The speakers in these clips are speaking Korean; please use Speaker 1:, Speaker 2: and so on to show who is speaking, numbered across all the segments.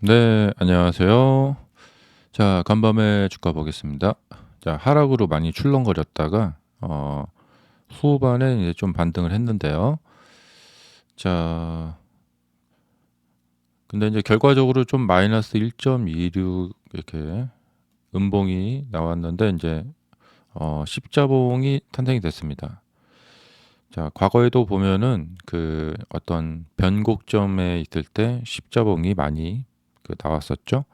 Speaker 1: 네, 안녕하세요. 자, 간밤에 주가 보겠습니다. 자, 하락으로 많이 출렁거렸다가 후반에 이제 좀 반등을 했는데요. 자, 근데 이제 결과적으로 좀 마이너스 1.26 이렇게 음봉이 나왔는데 이제 십자봉이 탄생이 됐습니다. 자, 과거에도 보면은 그 어떤 변곡점에 있을 때 십자봉이 많이 나왔었죠.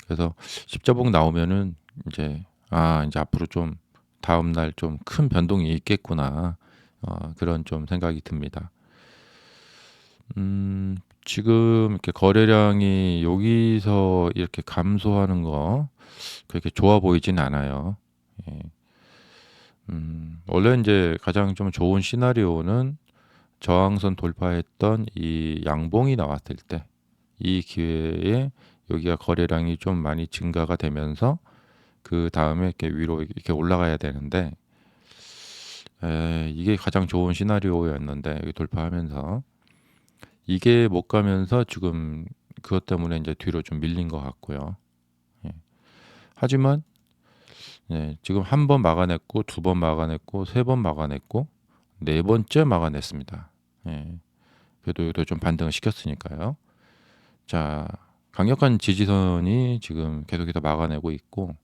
Speaker 1: 그래서 십자봉 나오면은 이제 이제 앞으로 좀 다음 날 좀 큰 변동이 있겠구나. 그런 좀 생각이 듭니다. 지금 이렇게 거래량이 여기서 이렇게 감소하는 거 그렇게 좋아 보이진 않아요. 예. 원래 이제 가장 좀 좋은 시나리오는 저항선 돌파했던 이 양봉이 나왔을 때 이 기회에 여기가 거래량이 좀 많이 증가가 되면서 그다음에 이렇게 위로 이렇게 올라가야 되는데 이게 가장 좋은 시나리오였는데 여기 돌파하면서 이게 못 가면서 지금 그것 때문에 이제 뒤로 좀 밀린 것 같고요. 예. 하지만 지금 한 번 막아냈고 두 번 막아냈고 세 번 막아냈고 네 번째 막아냈습니다. 예. 그래도 여기도 좀 반등을 시켰으니까요. 자, 강력한 지지선이 지금 계속해서 막아내고 있고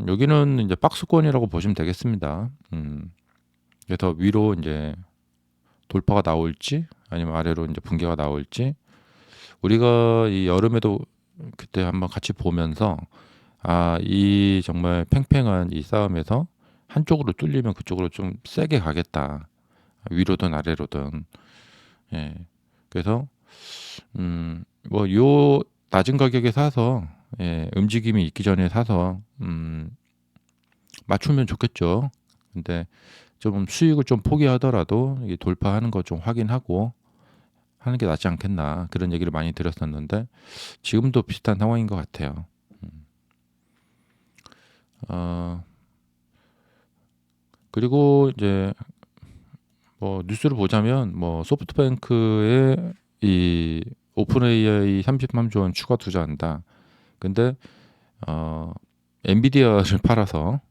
Speaker 1: 여기는 이제 박스권이라고 보시면 되겠습니다. 그래서 위로 이제 돌파가 나올지 아니면 아래로 이제 붕괴가 나올지 우리가 이 여름에도 그때 한번 같이 보면서 이 정말 팽팽한 이 싸움에서 한쪽으로 뚫리면 그쪽으로 좀 세게 가겠다. 위로든 아래로든. 예. 그래서 뭐 요 낮은 가격에 사서 움직임이 있기 전에 사서 맞추면 좋겠죠. 근데 좀 수익을 좀 포기하더라도 이 돌파하는 거 좀 확인하고 하는 게 낫지 않겠나 그런 얘기를 많이 들었었는데 지금도 비슷한 상황인 것 같아요. 어, 그리고 이제 뭐 뉴스를 보자면 뭐 소프트뱅크의 이 오픈 AI 33조 원 추가 투자한다. 근데 어, 엔비디아를 팔아서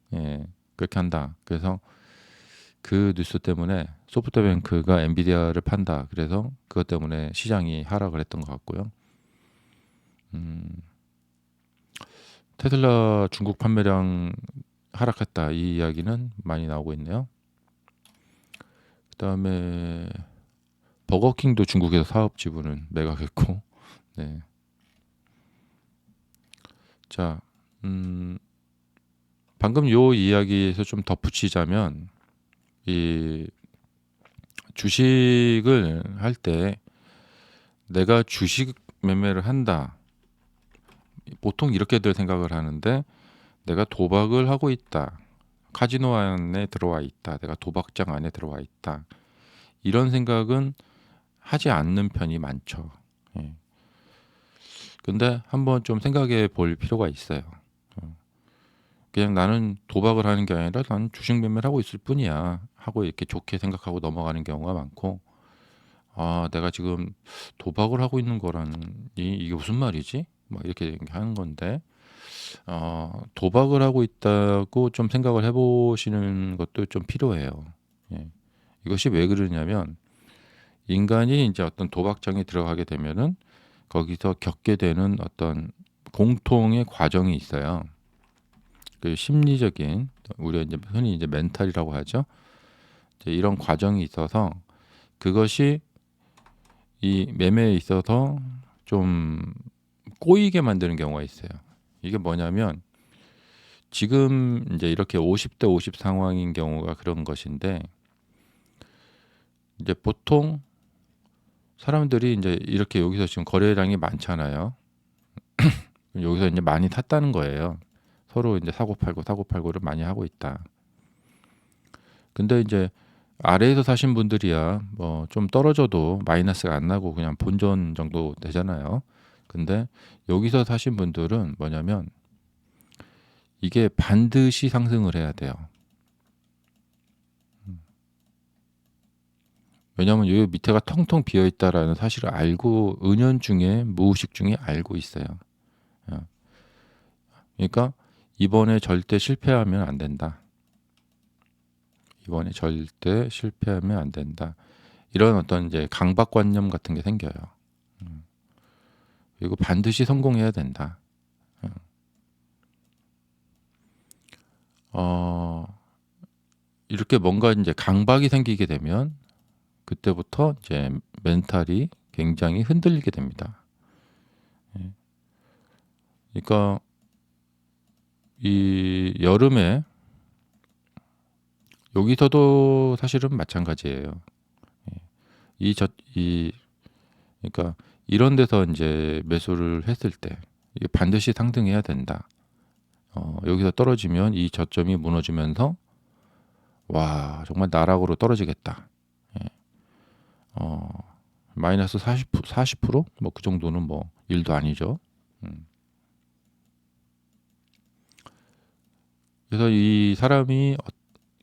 Speaker 1: 그렇게 한다. 그래서 그 뉴스 때문에 소프트뱅크가 엔비디아를 판다. 그래서 그것 때문에 시장이 하락을 했던 것 같고요. 음, 테슬라 중국 판매량 하락했다. 이 이야기는 많이 나오고 있네요. 그다음에 버거킹도 중국에서 사업 지분을 매각했고, 네. 자, 방금 요 이야기에서 좀 덧붙이자면 이 주식을 할 때 내가 주식 매매를 한다. 보통 이렇게들 생각을 하는데 내가 도박을 하고 있다. 카지노 안에 들어와 있다. 내가 도박장 안에 들어와 있다. 이런 생각은 하지 않는 편이 많죠. 예. 근데 한번 좀 생각해 볼 필요가 있어요. 그냥 나는 도박을 하는 게 아니라 나는 주식 매매를 하고 있을 뿐이야 하고 이렇게 좋게 생각하고 넘어가는 경우가 많고 내가 지금 도박을 하고 있는 거라니 이게 무슨 말이지? 막 이렇게 하는 건데 도박을 하고 있다고 좀 생각을 해보시는 것도 좀 필요해요. 예. 이것이 왜 그러냐면 인간이 이제 어떤 도박장에 들어가게 되면은 거기서 겪게 되는 어떤 공통의 과정이 있어요. 그 심리적인 우리가 이제 흔히 이제 멘탈이라고 하죠. 이제 이런 과정이 있어서 그것이 이 매매에 있어서 좀 꼬이게 만드는 경우가 있어요. 이게 뭐냐면 지금 이제 이렇게 50대 50 상황인 경우가 그런 것인데 이제 보통 사람들이 이제 이렇게 여기서 지금 거래량이 많잖아요. 여기서 이제 많이 탔다는 거예요. 서로 이제 사고 팔고를 많이 하고 있다. 근데 이제 아래에서 사신 분들이야 뭐 좀 떨어져도 마이너스가 안 나고 그냥 본전 정도 되잖아요. 근데 여기서 사신 분들은 뭐냐면 이게 반드시 상승을 해야 돼요. 왜냐하면 요 밑에가 텅텅 비어 있다라는 사실을 알고 은연중에 무의식 중에 알고 있어요. 어. 그러니까 이번에 절대 실패하면 안 된다. 이번에 절대 실패하면 안 된다. 이런 어떤 이제 강박관념 같은 게 생겨요. 그리고 반드시 성공해야 된다. 어, 이렇게 뭔가 이제 강박이 생기게 되면 그때부터 이제 멘탈이 굉장히 흔들리게 됩니다. 그러니까 이 여름에 여기서도 사실은 마찬가지예요. 이 그러니까 이런 데서 이제 매수를 했을 때 이게 반드시 상승해야 된다. 여기서 떨어지면 이 저점이 무너지면서 와 정말 나락으로 떨어지겠다. 어, 마이너스 40%뭐 그 정도는 뭐 일도 아니죠. 그래서 이 사람이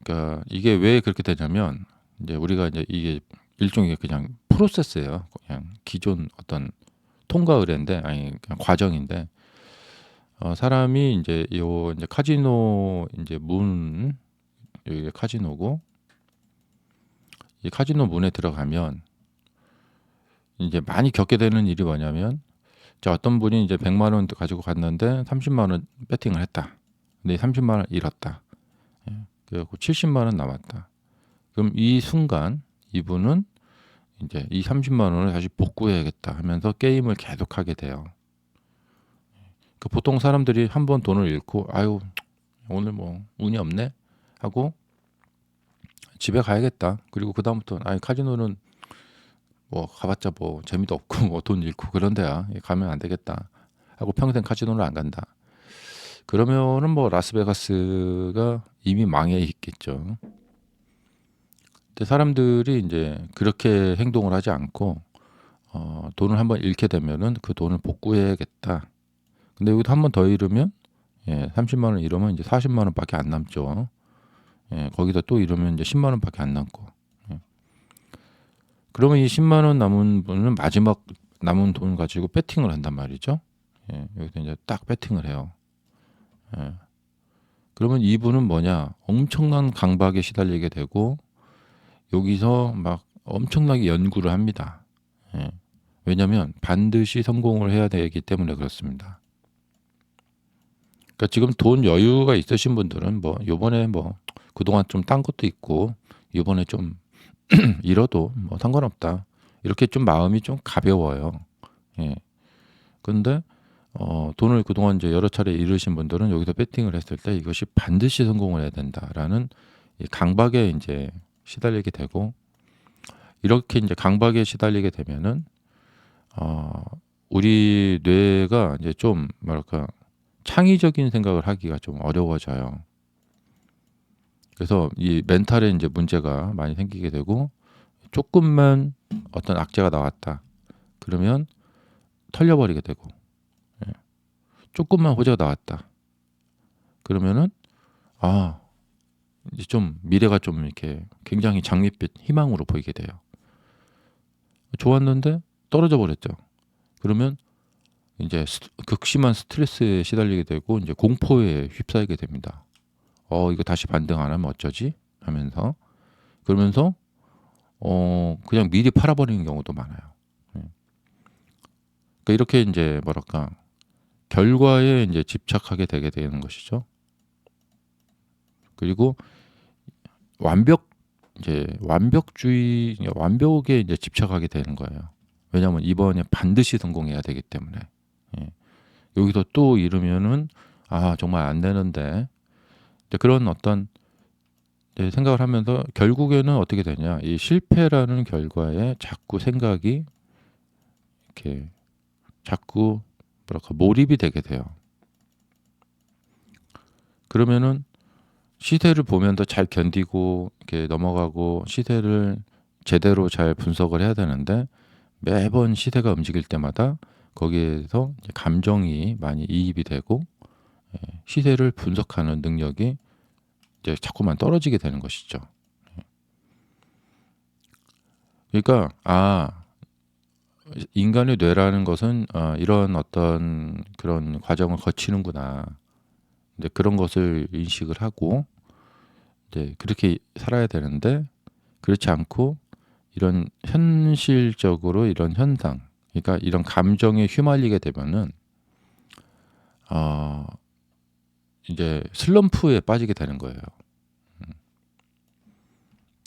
Speaker 1: 그러니까 이게 왜 그렇게 되냐면 이제 우리가 이제 이게 일종의 그냥 프로세스예요. 그냥 기존 어떤 통과 의례인데 아니 그냥 과정인데 사람이 이제 요 이제 카지노 이제 문 여기 카지노고 이 카지노 문에 들어가면 이제 많이 겪게 되는 일이 뭐냐면 자 어떤 분이 이제 100만 원 가지고 갔는데 30만 원 배팅을 했다. 근데 30만 원 잃었다. 그래갖고 70만 원 남았다. 그럼 이 순간 이분은 이제 이 30만 원을 다시 복구해야겠다 하면서 게임을 계속하게 돼요. 그 보통 사람들이 한 번 돈을 잃고 아유 오늘 뭐 운이 없네 하고 집에 가야겠다. 그리고 그 다음부터 아니 카지노는 뭐 가봤자 뭐 재미도 없고 뭐 돈 잃고 그런 데야 가면 안 되겠다 하고 평생 카지노를 안 간다. 그러면은 뭐 라스베가스가 이미 망해 있겠죠. 근데 사람들이 이제 그렇게 행동을 하지 않고 돈을 한번 잃게 되면은 그 돈을 복구해야겠다. 근데 여기도 한 번 더 잃으면 30만 원 잃으면 이제 40만 원밖에 안 남죠. 거기다 또 잃으면 이제 10만 원밖에 안 남고. 그러면 이 10만 원 남은 분은 마지막 남은 돈 가지고 배팅을 한단 말이죠. 여기서 이제 딱 배팅을 해요. 그러면 이분은 뭐냐? 엄청난 강박에 시달리게 되고 여기서 막 엄청나게 연구를 합니다. 왜냐하면 반드시 성공을 해야 되기 때문에 그렇습니다. 그러니까 지금 돈 여유가 있으신 분들은 뭐 요번에 뭐 그동안 좀 딴 것도 있고 요번에 좀 잃어도 뭐 상관없다. 이렇게 좀 마음이 좀 가벼워요. 예. 근데 돈을 그동안 이제 여러 차례 잃으신 분들은 여기서 배팅을 했을 때 이것이 반드시 성공을 해야 된다라는 이 강박에 이제 시달리게 되고 이렇게 이제 강박에 시달리게 되면은 우리 뇌가 이제 좀 뭐랄까 창의적인 생각을 하기가 좀 어려워져요. 그래서 이 멘탈에 이제 문제가 많이 생기게 되고 조금만 어떤 악재가 나왔다. 그러면 털려버리게 되고 조금만 호재가 나왔다. 그러면은 아 이제 좀 미래가 좀 이렇게 굉장히 장밋빛 희망으로 보이게 돼요. 좋았는데 떨어져 버렸죠. 그러면 이제 극심한 스트레스에 시달리게 되고 이제 공포에 휩싸이게 됩니다. 이거 다시 반등 안 하면 어쩌지? 하면서 그러면서 그냥 미리 팔아버리는 경우도 많아요. 그러니까 이렇게 이제 뭐랄까 결과에 이제 집착하게 되게 되는 것이죠. 그리고 완벽주의, 완벽에 이제 집착하게 되는 거예요. 왜냐하면 이번에 반드시 성공해야 되기 때문에. 여기서 또 이러면은 정말 안 되는데 그런 어떤 생각을 하면서 결국에는 어떻게 되냐 이 실패라는 결과에 자꾸 생각이 이렇게 자꾸 뭐랄까 몰입이 되게 돼요. 그러면은 시세를 보면서 잘 견디고 이렇게 넘어가고 시세를 제대로 잘 분석을 해야 되는데 매번 시세가 움직일 때마다 거기에서 감정이 많이 이입이 되고 시세를 분석하는 능력이 이제 자꾸만 떨어지게 되는 것이죠. 그러니까 인간의 뇌라는 것은 이런 어떤 그런 과정을 거치는구나. 이제 그런 것을 인식을 하고 이제 그렇게 살아야 되는데 그렇지 않고 이런 현실적으로 이런 현상, 그러니까 이런 감정에 휘말리게 되면은 어 이제 슬럼프에 빠지게 되는 거예요.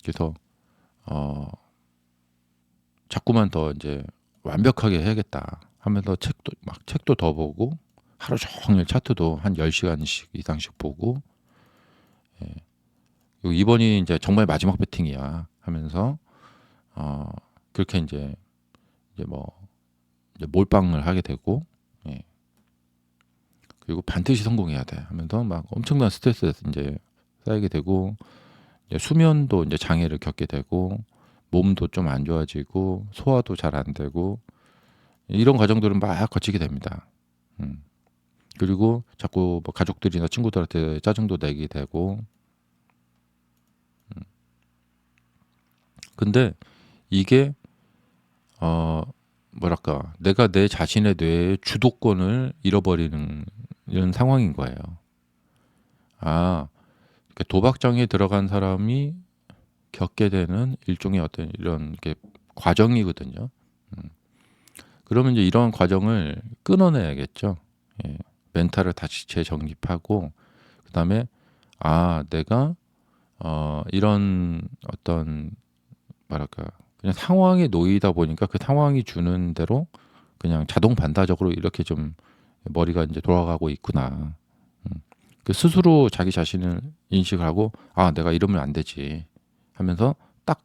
Speaker 1: 그래서 어 자꾸만 더 이제 완벽하게 해야겠다 하면서 책도 더 보고 하루 종일 차트도 한 10시간씩 이상씩 보고 그리고 이번이 이제 정말 마지막 배팅이야 하면서 어 그렇게 이제 뭐 이제 몰빵을 하게 되고 예. 그리고 반드시 성공해야 돼 하면서 막 엄청난 스트레스에서 이제 쌓이게 되고 이제 수면도 이제 장애를 겪게 되고 몸도 좀 안 좋아지고 소화도 잘 안 되고 이런 과정들은 막 거치게 됩니다. 음. 그리고 자꾸 뭐 가족들이나 친구들한테 짜증도 내게 되고 근데 이게 어 뭐랄까 내가 내 자신의 뇌의 주도권을 잃어버리는 이런 상황인 거예요. 그러니까 도박장에 들어간 사람이 겪게 되는 일종의 어떤 이런 게 과정이거든요. 음. 그러면 이제 이런 과정을 끊어내야겠죠. 예. 멘탈을 다시 재정립하고 그다음에 내가 이런 어떤 뭐랄까 그냥 상황에 놓이다 보니까 그 상황이 주는 대로 그냥 자동 반사적으로 이렇게 좀 머리가 이제 돌아가고 있구나. 음. 그 스스로 자기 자신을 인식을 하고 내가 이러면 안 되지 하면서 딱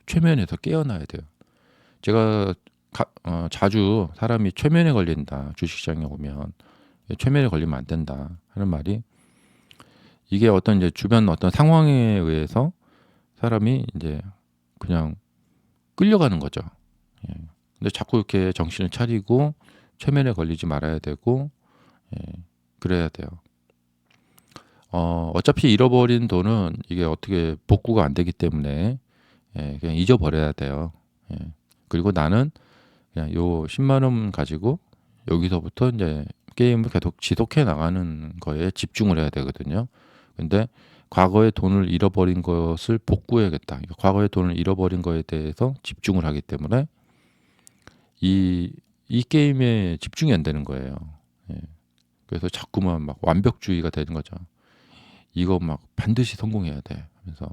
Speaker 1: 최면에서 깨어나야 돼요. 제가 자주 사람이 최면에 걸린다 주식시장에 오면 최면에 걸리면 안 된다 하는 말이 이게 어떤 이제 주변 어떤 상황에 의해서 사람이 이제 그냥 끌려가는 거죠. 예. 근데 자꾸 이렇게 정신을 차리고 최면에 걸리지 말아야 되고 그래야 돼요. 어차피 잃어버린 돈은 이게 어떻게 복구가 안 되기 때문에 그냥 잊어버려야 돼요. 예. 그리고 나는 그냥 요 10만 원 가지고 여기서부터 이제 게임을 계속 지속해 나가는 거에 집중을 해야 되거든요. 근데 과거에 돈을 잃어버린 것을 복구해야겠다. 그러니까 과거에 돈을 잃어버린 거에 대해서 집중을 하기 때문에 이 게임에 집중이 안 되는 거예요. 예. 그래서 자꾸만 막 완벽주의가 되는 거죠. 이거 막 반드시 성공해야 돼 하면서.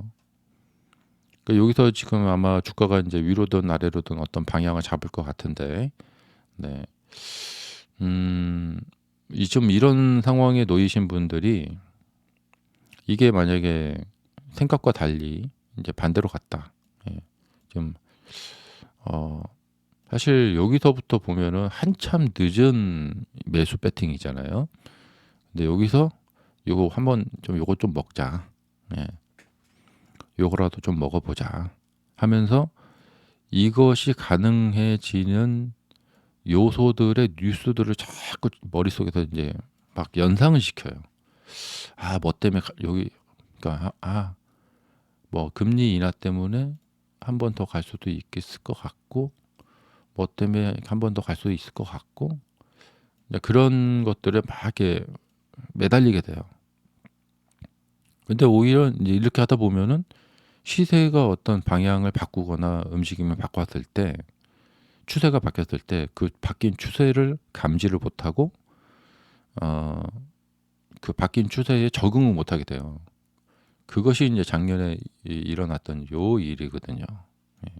Speaker 1: 그러니까 여기서 지금 아마 주가가 이제 위로든 아래로든 어떤 방향을 잡을 것 같은데, 네. 좀 이런 상황에 놓이신 분들이 이게 만약에 생각과 달리 이제 반대로 갔다. 예. 좀 어, 사실 여기서부터 보면은 한참 늦은 매수 배팅이잖아요. 근데 여기서 요거 좀 먹자. 예. 요거라도 좀 먹어보자. 하면서 이것이 가능해지는 요소들의 뉴스들을 자꾸 머릿속에서 이제 막 연상을 시켜요. 뭐 때문에 여기 그러니까 뭐 금리 인하 때문에 한 번 더 갈 수도 있겠을 것 같고 뭐 때문에 한 번 더 갈 수도 있을 것 같고 이제 그런 것들에 막 이렇게 매달리게 돼요. 근데 오히려 이제 이렇게 하다 보면은 시세가 어떤 방향을 바꾸거나 움직임을 바꿨을 때 추세가 바뀌었을 때 그 바뀐 추세를 감지를 못하고 어, 그 바뀐 추세에 적응을 못하게 돼요. 그것이 이제 작년에 일어났던 요 일이거든요. 예.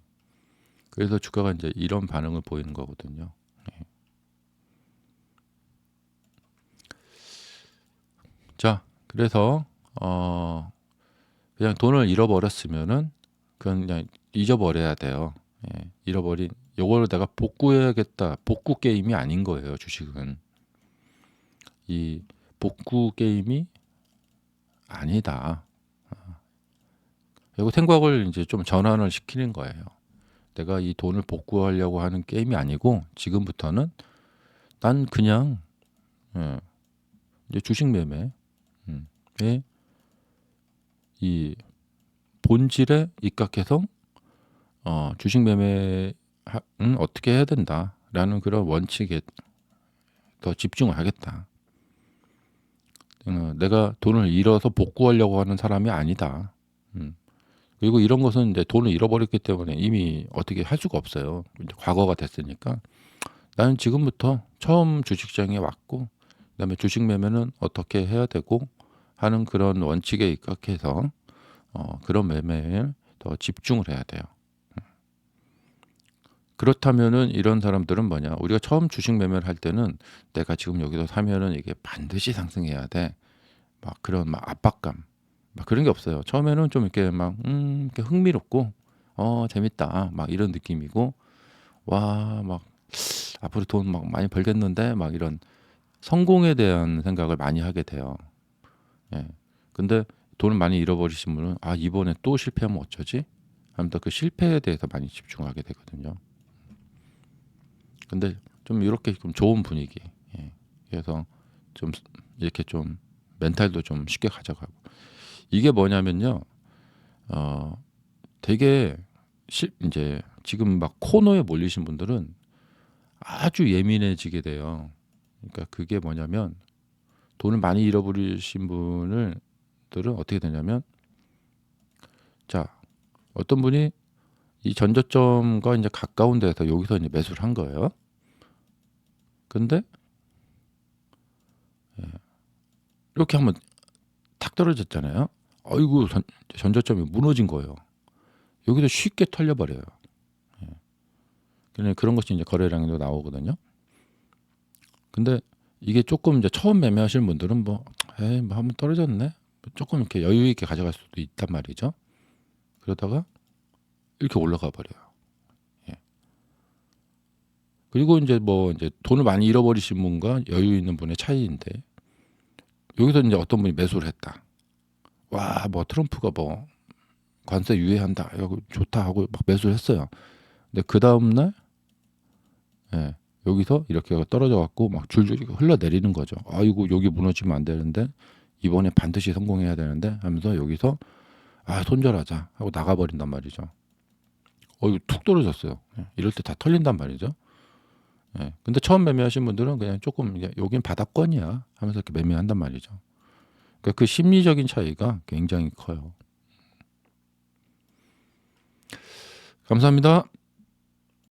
Speaker 1: 그래서 주가가 이제 이런 반응을 보이는 거거든요. 예. 자, 그래서 그냥 돈을 잃어버렸으면은 그냥 잊어버려야 돼요. 예. 잃어버린 요거를 내가 복구해야겠다. 복구 게임이 아닌 거예요, 주식은. 이 복구 게임이 아니다. 그리고 생각을 이제 좀 전환을 시키는 거예요. 내가 이 돈을 복구하려고 하는 게임이 아니고 지금부터는 난 그냥 예, 이제 주식 매매에 이 본질에 입각해서 주식 매매는 어떻게 해야 된다라는 그런 원칙에 더 집중을 하겠다. 내가 돈을 잃어서 복구하려고 하는 사람이 아니다. 그리고 이런 것은 이제 돈을 잃어버렸기 때문에 이미 어떻게 할 수가 없어요. 이제 과거가 됐으니까. 나는 지금부터 처음 주식시장에 왔고, 그다음에 주식 매매는 어떻게 해야 되고 하는 그런 원칙에 입각해서 그런 매매에 더 집중을 해야 돼요. 그렇다면은 이런 사람들은 뭐냐? 우리가 처음 주식 매매를 할 때는 내가 지금 여기서 사면은 이게 반드시 상승해야 돼. 막 그런 막 압박감, 막 그런 게 없어요. 처음에는 좀 이렇게 막 이렇게 흥미롭고 재밌다 막 이런 느낌이고 와 막 앞으로 돈 막 많이 벌겠는데 막 이런 성공에 대한 생각을 많이 하게 돼요. 예. 근데 돈을 많이 잃어버리신 분은 이번에 또 실패하면 어쩌지? 하면서 그 실패에 대해서 많이 집중하게 되거든요. 근데 좀 이렇게 좀 좋은 분위기. 예. 그래서 좀 이렇게 좀 멘탈도 좀 쉽게 가져가고 이게 뭐냐면요. 되게 이제 지금 막 코너에 몰리신 분들은 아주 예민해지게 돼요. 그러니까 그게 뭐냐면 돈을 많이 잃어버리신 분들은 어떻게 되냐면 자 어떤 분이 이 전저점과 이제 가까운 데서 여기서 이제 매수를 한 거예요. 근데 이렇게 한번 탁 떨어졌잖아요. 아이고 전저점이 무너진 거예요. 여기서 쉽게 털려버려요. 그런 것이 이제 거래량도 나오거든요. 근데 이게 조금 이제 처음 매매하시는 분들은 뭐 한번 떨어졌네. 조금 이렇게 여유 있게 가져갈 수도 있단 말이죠. 그러다가 이렇게 올라가 버려요. 예. 그리고 이제 뭐 이제 돈을 많이 잃어버리신 분과 여유 있는 분의 차이인데 여기서 이제 어떤 분이 매수를 했다. 와, 뭐 트럼프가 뭐 관세 유예한다. 이거 좋다 하고 막 매수를 했어요. 근데 그 다음 날 여기서 이렇게 떨어져 갖고 막 줄줄 흘러내리는 거죠. 아이고 여기 무너지면 안 되는데 이번에 반드시 성공해야 되는데 하면서 여기서 손절하자 하고 나가버린단 말이죠. 이거 툭 떨어졌어요. 이럴 때 다 털린단 말이죠. 근데 처음 매매하신 분들은 그냥 조금 여긴 바닥권이야 하면서 이렇게 매매한단 말이죠. 그러니까 그 심리적인 차이가 굉장히 커요. 감사합니다.